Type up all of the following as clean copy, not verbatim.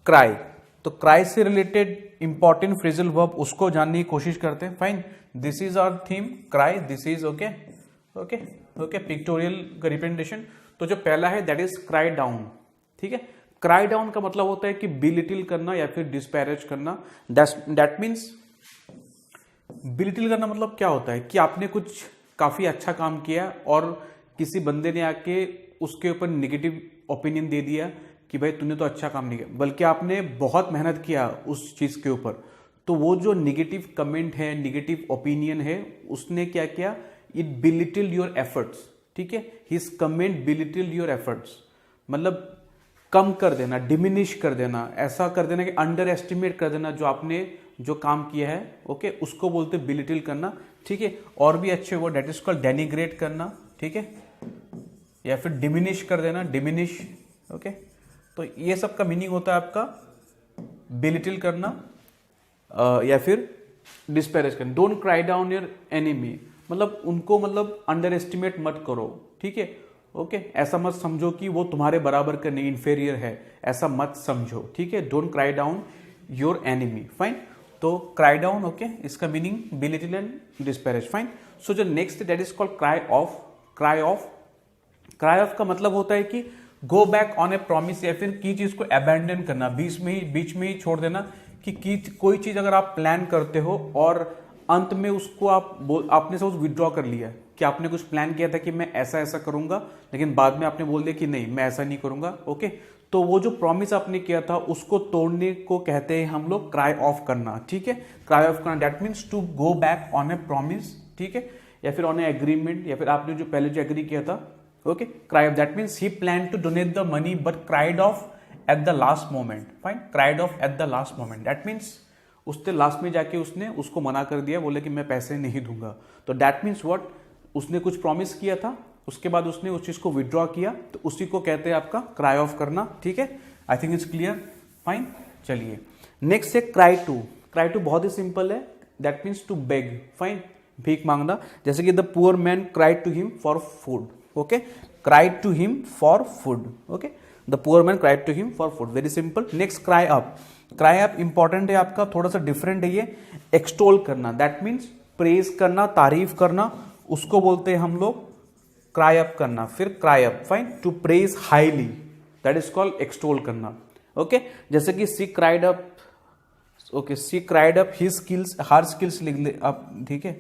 Cry, तो cry से related important phrasal verb उसको जानने की कोशिश करते हैं। Fine, this is our theme cry, this is okay okay okay pictorial representation. तो जो पहला है दैट इज क्राई डाउन, ठीक है। क्राई डाउन का मतलब होता है कि बिलिटिल करना या फिर डिस्पैरेज करना। दैट मीन्स बिलिटिल करना मतलब क्या होता है कि आपने कुछ काफी अच्छा काम किया और किसी बंदे ने आके उसके ऊपर नेगेटिव ओपिनियन दे दिया कि भाई तूने तो अच्छा काम नहीं किया, बल्कि आपने बहुत मेहनत किया उस चीज के ऊपर, तो वो जो नेगेटिव कमेंट है, नेगेटिव ओपिनियन है, उसने क्या किया, इट बिलिटिल योर एफर्ट्स, ठीक है। His comment belittle your efforts, मतलब कम कर देना, डिमिनिश कर देना, ऐसा कर देना कि अंडर एस्टिमेट कर देना जो आपने जो काम किया है, ओके, उसको बोलते बिलिटिल करना, ठीक है। और भी अच्छे word that is called denigrate करना, ठीक है, या फिर डिमिनिश कर देना, डिमिनिश, ओके। तो ये सब का मीनिंग होता है आपका बिलिटिल करना या फिर डिस्पैरेज करना। Don't cry down your enemy, मतलब उनको मतलब अंडर एस्टिमेट मत करो, ठीक है, ओके। ऐसा मत समझो कि वो तुम्हारे बराबर का नहीं, इंफेरियर है, ऐसा मत समझो, ठीक है। Don't cry down your enemy, fine. तो क्राई डाउन, ओके, इसका meaning belittle and disparage, fine. So जो next that is called cry off. Cry off, cry off का मतलब होता है कि go back on a promise, या फिर की चीज को अबैंडन करना, बीच में ही छोड़ देना कि कोई चीज अगर आप प्लान करते हो और अंत में उसको आपने सपोज विड्रॉ कर लिया कि आपने कुछ प्लान किया था कि मैं ऐसा ऐसा करूंगा, लेकिन बाद में आपने बोल दिया कि नहीं मैं ऐसा नहीं करूंगा, ओके। तो वो जो प्रॉमिस आपने किया था उसको तोड़ने को कहते हैं हम लोग क्राई ऑफ करना, ठीक है। क्राई ऑफ करना that means to go back on a promise, ठीक है, या फिर ऑन ए एग्रीमेंट, या फिर आपने जो पहले जो एग्री किया था, okay. Cry off that means he plan to donate the money but cried off at the last moment, fine. Cried off at the last moment that means उसने last में जाके उसने उसको मना कर दिया, बोले कि मैं पैसे नहीं दूंगा। तो दैट मीन्स व्हाट, उसने कुछ प्रॉमिस किया था, उसके बाद उसने उस चीज को विड्रॉ किया, तो उसी को कहते हैं आपका क्राई ऑफ करना, ठीक है। I think it's clear, fine. चलिए नेक्स्ट है क्राई टू। क्राई टू बहुत ही सिंपल है, that means to beg, fine, भीख मांगना। जैसे कि the poor man cried to him for food, okay, cried to him for food, okay, the poor man cried to him for food, very simple. Next cry up. Cry up important है आपका, थोड़ा सा different है ये। Extol करना, that means praise करना, तारीफ करना, उसको बोलते हैं हम लोग क्राई अप करना। फिर cry up, fine, to praise highly, that is called extol करना, ओके। जैसे कि she cried up, okay, she cried up his skills, her skills लिख ले आप, ठीक है,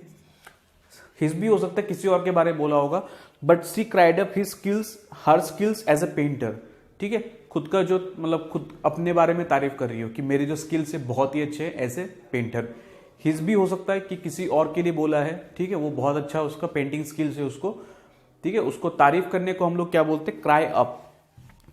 हिज भी हो सकता है, किसी और के बारे में बोला होगा, but she cried up his skills, her skills as a painter, ठीक है। खुद का जो मतलब खुद अपने बारे में तारीफ कर रही हो कि मेरी जो स्किल्स है बहुत ही अच्छे हैं एज ए पेंटर। हिज भी हो सकता है कि किसी और के लिए बोला है, ठीक है, वो बहुत अच्छा उसका पेंटिंग स्किल्स है उसको, ठीक है, उसको तारीफ करने को हम लोग क्या बोलते हैं, क्राई अप।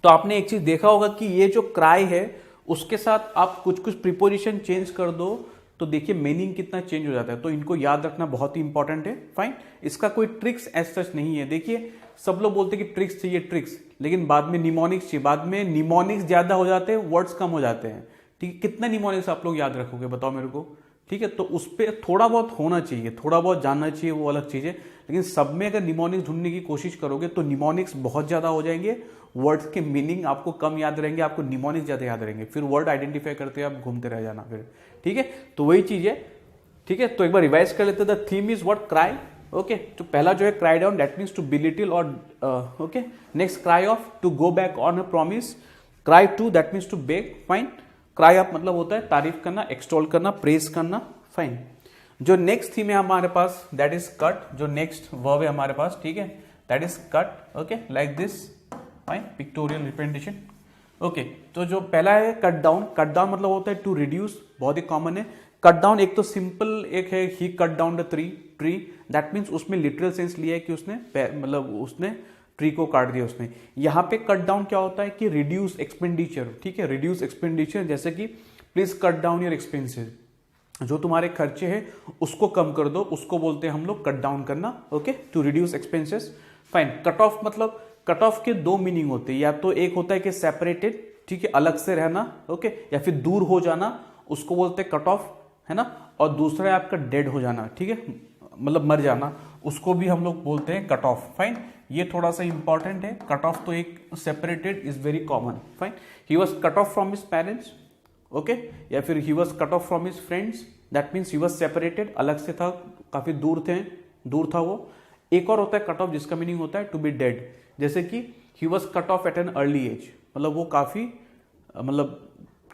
तो आपने एक चीज देखा होगा कि ये जो क्राई है उसके साथ आप कुछ कुछ प्रीपोजिशन चेंज कर दो तो देखिए मीनिंग कितना चेंज हो जाता है। तो इनको याद रखना बहुत ही इंपॉर्टेंट है, फाइन। इसका कोई ट्रिक्स एज सच नहीं है। देखिए सब लोग बोलते हैं कि ट्रिक्स चाहिए, ट्रिक्स, लेकिन बाद में निमोनिक्स चाहिए। बाद में निमोनिक्स ज्यादा हो जाते हैं, वर्ड्स कम हो जाते हैं, ठीक है। कितना निमोनिक्स आप लोग याद रखोगे बताओ मेरे को, ठीक है। तो उस पर थोड़ा बहुत होना चाहिए, थोड़ा बहुत जानना चाहिए, वो अलग चीज है। लेकिन सब में अगर निमोनिक्स ढूंढने की कोशिश करोगे तो निमोनिक्स बहुत ज्यादा हो जाएंगे, वर्ड्स के मीनिंग आपको कम याद रहेंगे, आपको निमोनिक्स ज्यादा याद रहेंगे, फिर वर्ड आइडेंटिफाई करते आप घूमते रह जाना फिर, ठीक है। तो वही चीज है, ठीक है। तो एक बार रिवाइज कर लेते हैं। The theme is what, cry, okay. तो पहला जो है cry down, that means to belittle और okay. Next cry off, to go back on a promise. Cry to, that means to beg, fine. Cry up मतलब होता है तारीफ करना, एक्सटोल करना, प्रेज करना, फाइन। जो नेक्स्ट थीम है हमारे पास दैट इज कट। जो नेक्स्ट वर्ब है हमारे पास, ठीक है, that is cut, okay, like this, fine, pictorial representation, okay. तो जो पहला है कट डाउन। कट डाउन मतलब होता है टू रिड्यूस, बहुत ही कॉमन है। कट डाउन एक तो सिंपल एक है, he cut down the tree, that means उसमें लिटरल सेंस लिया है कि उसने मतलब उसने ट्री को काट दिया उसने। यहाँ पे कट डाउन क्या होता है कि रिड्यूस एक्सपेंडिचर, ठीक है, रिड्यूस एक्सपेंडिचर। जैसे कि please cut down your expenses, जो तुम्हारे खर्चे हैं उसको कम कर दो, उसको बोलते हैं हम लोग कट डाउन करना, okay, to reduce expenses, fine. Cut off मतलब, कट ऑफ के दो मीनिंग होते हैं, या तो एक होता है कि सेपरेटेड, ठीक है, अलग से रहना, ओके, या फिर दूर हो जाना, उसको बोलते हैं कट ऑफ, है ना। और दूसरा है आपका डेड हो जाना, ठीक है, मतलब मर जाना, उसको भी हम लोग बोलते हैं कट ऑफ। फाइन, ये थोड़ा सा इंपॉर्टेंट है। कट ऑफ तो एक separated is very common. Fine, he was cut off from his parents, okay, या फिर ही was cut off from his friends, that means he was separated, अलग से था, काफी दूर था वो। एक और होता है कट ऑफ जिसका मीनिंग होता है टू बी डेड, जैसे कि he was cut off at an early age, मतलब वो काफी मतलब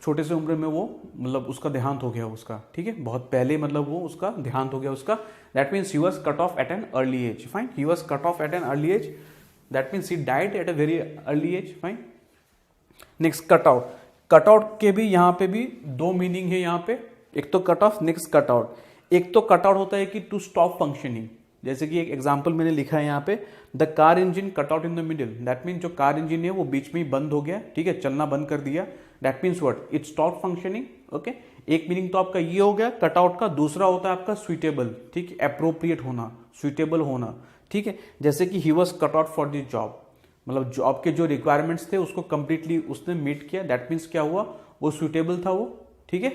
छोटे से उम्र में वो मतलब उसका देहांत हो गया उसका, ठीक है, बहुत पहले मतलब वो उसका देहांत हो गया उसका, that means he was cut off at an early age. Fine, he was cut off at an early age, that means he died at a very early age. Fine, next cut out. Cut out के भी यहाँ पे भी दो meaning है यहाँ पे, एक तो cut off, next cut out. एक तो कट आउट होता है कि टू स्टॉप फंक्शनिंग, जैसे कि एक एग्जांपल मैंने लिखा है यहाँ पे, the car engine cut out in the middle, that mean जो कार इंजन है वो बीच में ही बंद हो गया, ठीक है, चलना बंद कर दिया, that means what, it stop functioning. Okay, एक मीनिंग तो आपका ये हो गया कट आउट का। दूसरा होता है आपका सुइटेबल, ठीक है, अप्रोप्रिएट होना, सुइटेबल होना, ठीक है, जैसे कि he was cut out for this job, मतलब जॉब के जो रिक्वायरमेंट्स थे उसको कंप्लीटली उसने मीट किया, दैट मीन्स क्या हुआ, वो सुइटेबल था वो, ठीक है,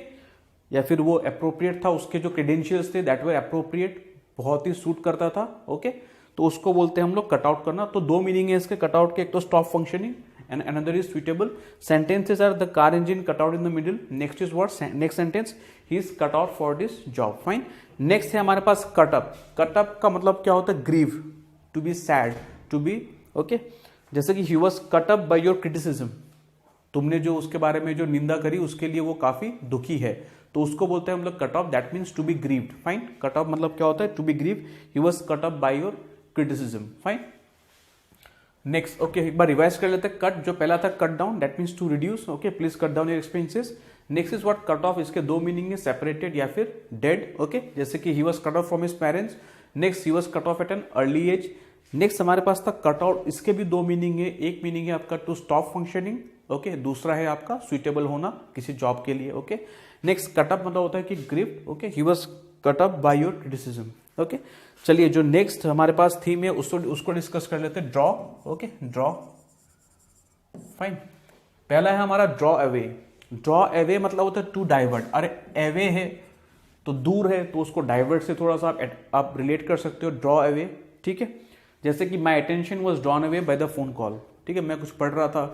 या फिर वो अप्रोप्रिएट था, उसके जो क्रेडेंशियल्स थे दैट वर अप्रोप्रिएट, बहुत ही सूट करता था। ओके, तो उसको बोलते हैं हम लोग कट आउट करना। तो दो मीनिंग है इसके कट आउट के, एक तो stop functioning and another is suitable. Sentences are the car engine cut out in the middle, next is what, next sentence he is cut out for this job. Fine, next है हमारे पास cut up. Cut up का मतलब क्या होता है, grieve, to be sad, to be, okay, जैसे कि he was cut up by your criticism, तुमने जो उसके बारे में जो निंदा करी उसके लिए वो काफी दुखी है, तो उसको बोलते हैं हम लोग cut off, that means to be grieved. Fine, cut off मतलब क्या होता है, to be grieve, he was cut off by your criticism. Fine, next, okay, एक बार रिवाइज कर लेते हैं। कट जो पहला था cut down, that means to reduce, okay, please cut down your expenses. Next is what, cut off, इसके दो मीनिंग है, सेपरेटेड या फिर डेड, ओके, जैसे कि he was cut off from his parents, next he was cut off at an early age. Next हमारे पास था कट आउट, इसके भी दो मीनिंग है, एक मीनिंग है आपका टू स्टॉप फंक्शनिंग, ओके, दूसरा है आपका सुइटेबल होना किसी जॉब के लिए। ओके, नेक्स्ट कटअप मतलब होता है कि grip, okay, he was cut up by your criticism. Okay, चलिए जो नेक्स्ट हमारे पास थीम है उसको डिस्कस कर लेते हैं, ड्रॉ। ओके, ड्रॉ, फाइन, पहला है हमारा ड्रॉ अवे। ड्रॉ अवे मतलब होता है टू डाइवर्ट, अरे अवे है तो दूर है, तो उसको डाइवर्ट से थोड़ा सा आप रिलेट कर सकते हो, ड्रॉ अवे, ठीक है, जैसे कि माई attention was drawn away by the phone call, ठीक है, मैं कुछ पढ़ रहा था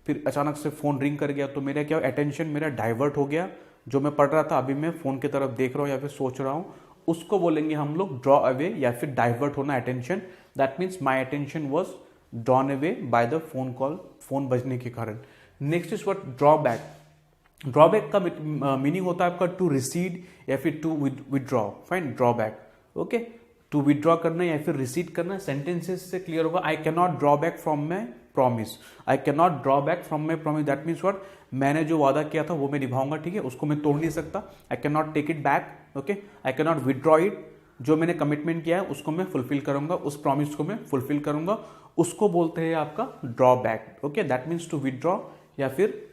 फिर अचानक से फोन रिंग कर गया, तो मेरा क्या अटेंशन मेरा डाइवर्ट हो गया, जो मैं पढ़ रहा था अभी मैं फोन की तरफ देख रहा हूँ या फिर सोच रहा हूँ, उसको बोलेंगे हम लोग ड्रॉ अवे या फिर डाइवर्ट होना attention, that means my attention was drawn away by the phone call, phone बजने के कारण। Next is what, drawback. Drawback का मीनिंग होता है आपका टू रिसीड या फिर to withdraw. Fine, drawback, okay, to withdraw करना या फिर रिसीड करना। सेंटेंसेस से क्लियर होगा, I can not draw back from my promise, I can not draw back from my promise, that means what, मैंने जो वादा किया था वो मैं निभाऊंगा, ठीक है, उसको मैं तोड़ नहीं सकता, I can not take it back, okay, I can not withdraw it, जो मैंने कमिटमेंट किया है उसको मैं फुलफिल करूंगा, उस प्रॉमिस को मैं फुलफिल करूंगा, उसको बोलते हैं आपका draw back. Okay, that means to withdraw या फिर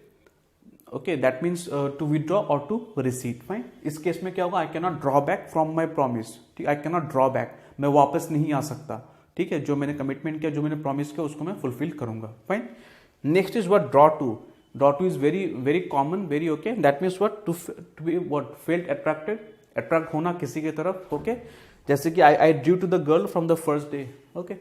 okay, that means to withdraw और टू रिसीड। फाइन, इस केस में क्या होगा, I can not draw back from my promise, ठीक, I can not draw back, मैं वापस नहीं आ सकता, ठीक है, जो मैंने कमिटमेंट किया, जो मैंने प्रॉमिस किया उसको मैं फुलफिल करूंगा। Fine, next is what, draw to. Draw to is very very common, very okay, that means what, to be what, felt attracted, attract होना किसी की तरफ, ओके, जैसे कि I drew to the girl from the first day, okay,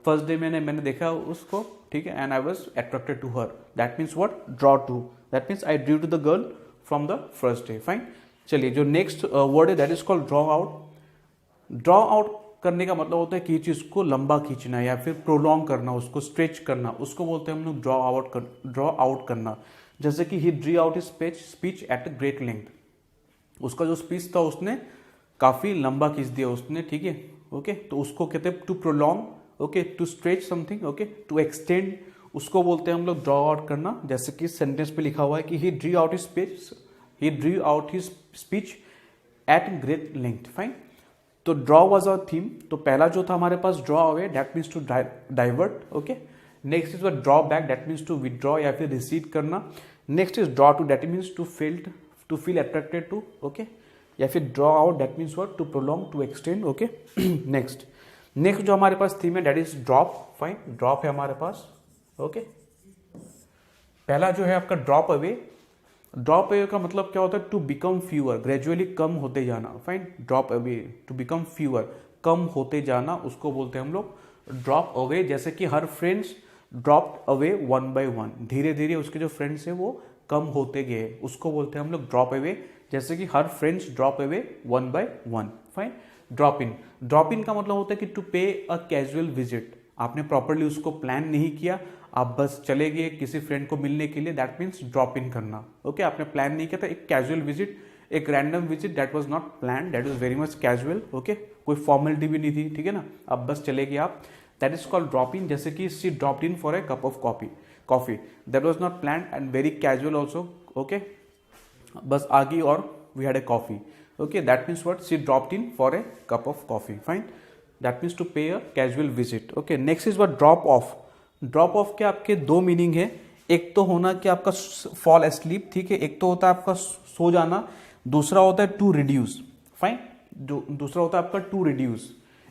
first day मैंने देखा उसको, ठीक है, and I was attracted to her, that means what, draw to, that means I drew to the girl from the first day. Fine, चलिए जो next word है that is called draw out. Draw out करने का मतलब होता है कि चीज को लंबा खींचना या फिर प्रोलॉन्ग करना, उसको स्ट्रेच करना, उसको बोलते हैं हम लोग ड्रॉ आउट करना। जैसे कि he drew out his speech at great length, उसका जो स्पीच था उसने काफी लंबा खींच दिया उसने, ठीक है, ओके, तो उसको कहते हैं to prolong, okay, to stretch something, okay, to extend, उसको बोलते हैं हम लोग ड्रॉ आउट करना। जैसे कि सेंटेंस पे लिखा हुआ है कि he drew out his speech at great length. Fine, तो ड्रॉ वाज आवर थीम, तो पहला जो था हमारे पास draw away, that means to divert, okay, next is draw back, that means to withdraw या फिर रिसीड करना। Next is draw to, that means to feel attracted to, okay, या फिर draw out, that means what, to prolong, to extend, okay. Next जो हमारे पास theme है that is drop. Fine, drop है हमारे पास, ओके, पहला जो है आपका ड्रॉप अवे, ड्रॉप अवे का मतलब क्या होता है? टू बिकम फ्यूअर, ग्रेजुअली कम होते जाना। Fine, drop away, to become fewer, कम होते जाना, उसको बोलते हैं हम लोग ड्रॉप अवे। जैसे कि हर friends drop away one by one, धीरे धीरे उसके जो फ्रेंड्स हैं वो कम होते गए, उसको बोलते हैं हम लोग ड्रॉप अवे। जैसे कि हर friends drop away one by one. Fine, drop in, drop in का मतलब होता है कि to pay a casual visit, आपने प्रॉपरली उसको प्लान नहीं किया, आप बस चले गए किसी फ्रेंड को मिलने के लिए, दैट मीन्स ड्रॉप इन करना। ओके, आपने प्लान नहीं किया था, एक कैजुअल विजिट, एक random visit, that was not plan, that was very much casual. Okay, कोई फॉर्मेलिटी भी नहीं थी, ठीक है ना, अब बस चले गए आप, that is called drop in. जैसे कि she dropped in for a cup of coffee, that was not plan and very casual also. Okay, बस आ गई और we had a coffee. Okay, that means what? She dropped in for a cup of coffee. Fine, that means to pay a casual visit. Okay, next is what? Drop off. Drop off के आपके दो meaning है, एक तो होना कि आपका fall asleep, ठीक है, एक तो होता है आपका सो जाना, दूसरा होता है टू रिड्यूस। फाइन, दूसरा होता है आपका टू रिड्यूस,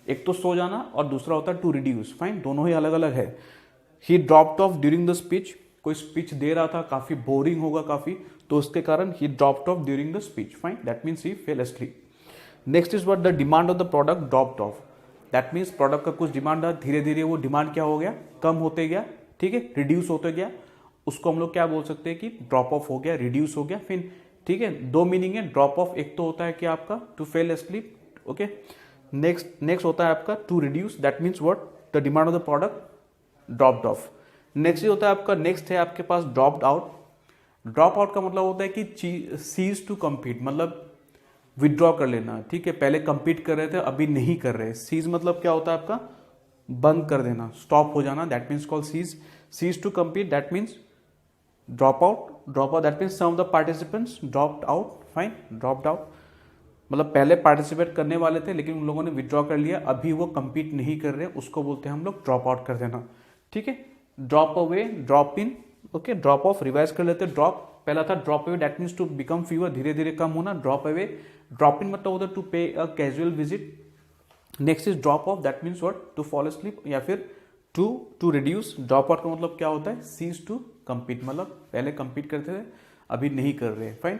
एक तो सो जाना और दूसरा होता है टू रिड्यूस। फाइन, दोनों ही अलग अलग है। ही dropped of during the speech, कोई स्पीच दे रहा था, काफी बोरिंग होगा काफी, तो उसके कारण ही dropped of during the speech. Fine, that means he fail asleep. Next is what? The demand of the product dropped of, that means product का कुछ डिमांड था, धीरे धीरे वो डिमांड क्या हो गया? कम होते गया, ठीक है, रिड्यूस होते गया, उसको हम लोग क्या बोल सकते हैं कि ड्रॉप ऑफ हो गया, रिड्यूस हो गया। फिर ठीक है, दो मीनिंग है ड्रॉप ऑफ, एक तो होता है कि आपका to fell asleep. Okay, next होता है आपका to reduce, that means what? The demand of the product dropped off. Next होता है आपका, नेक्स्ट है आपके पास ड्रॉप्ड आउट। ड्रॉप आउट का मतलब होता है कि सीज टू कम्पीट, मतलब विड्रॉ कर लेना, ठीक है, पहले कंपीट कर रहे थे अभी नहीं कर रहे। सीज मतलब क्या होता है आपका? बंद कर देना, स्टॉप हो जाना, that means called cease. Cease to compete, that means drop out, that means some of the participants dropped out. Fine, dropped out मतलब पहले पार्टिसिपेट करने वाले थे लेकिन उन लोगों ने विड्रॉ कर लिया, अभी वो कंपीट नहीं कर रहे, उसको बोलते हैं हम लोग ड्रॉप आउट कर देना। ठीक है, drop away, drop in, okay, drop off revise कर लेते। ड्रॉप पहला था drop away, that means to become fewer, धीरे धीरे कम होना, ड्रॉप अवे। ड्रॉप इन मतलब होता है to pay a casual visit. Next is drop off, that means what? To fall asleep, या फिर टू रिड्यूस। ड्रॉप आउट का मतलब क्या होता है? सीज टू कम्पीट, मतलब पहले कम्पीट करते थे अभी नहीं कर रहे। फाइन,